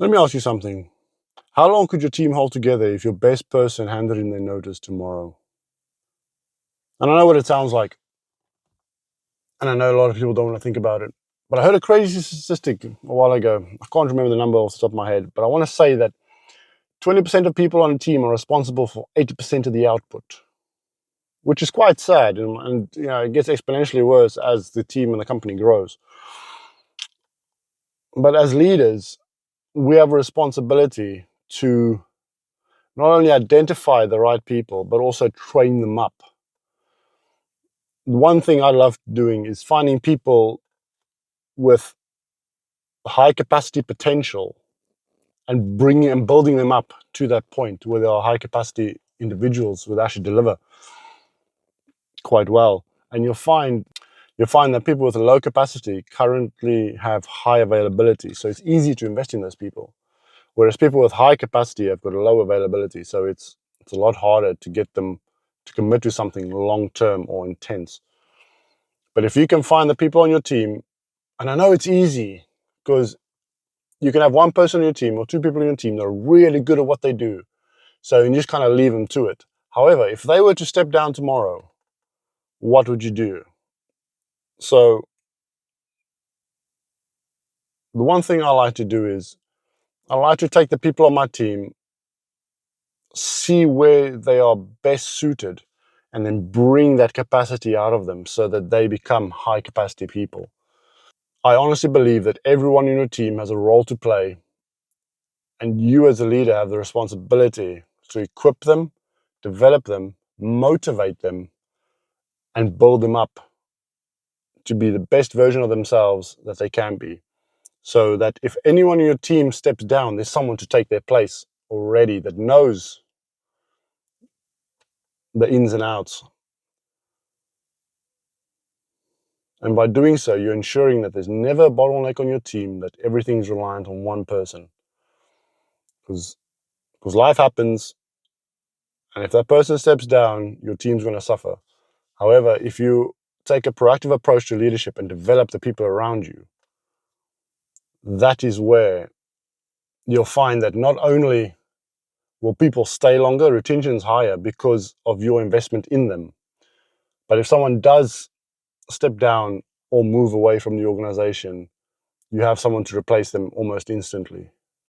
Let me ask you something. How long could your team hold together if your best person handed in their notice tomorrow? And I know what it sounds like, and I know a lot of people don't want to think about it. But I heard a crazy statistic a while ago. I can't remember the number off the top of my head, but I want to say that 20% of people on a team are responsible for 80% of the output, which is quite sad. And it gets exponentially worse as the team and the company grows. But as leaders, we have a responsibility to not only identify the right people, but also train them up. One thing I love doing is finding people with high capacity potential and bringing and building them up to that point where they are high capacity individuals who actually deliver quite well. And you'll find that people with a low capacity currently have high availability. So it's easy to invest in those people. Whereas people with high capacity have got a low availability. So it's a lot harder to get them to commit to something long term or intense. But if you can find the people on your team, and I know it's easy because you can have one person on your team or two people on your team that are really good at what they do. So you just kind of leave them to it. However, if they were to step down tomorrow, what would you do? So the one thing I like to do is I like to take the people on my team, see where they are best suited, and then bring that capacity out of them so that they become high capacity people. I honestly believe that everyone in your team has a role to play, and you as a leader have the responsibility to equip them, develop them, motivate them, and build them up to be the best version of themselves that they can be. So that if anyone in your team steps down, there's someone to take their place already that knows the ins and outs. And by doing so, you're ensuring that there's never a bottleneck on your team, that everything's reliant on one person. Because life happens, and if that person steps down, your team's going to suffer. However, if you take a proactive approach to leadership and develop the people around you, that is where you'll find that not only will people stay longer, retention's higher because of your investment in them, but if someone does step down or move away from the organization, you have someone to replace them almost instantly.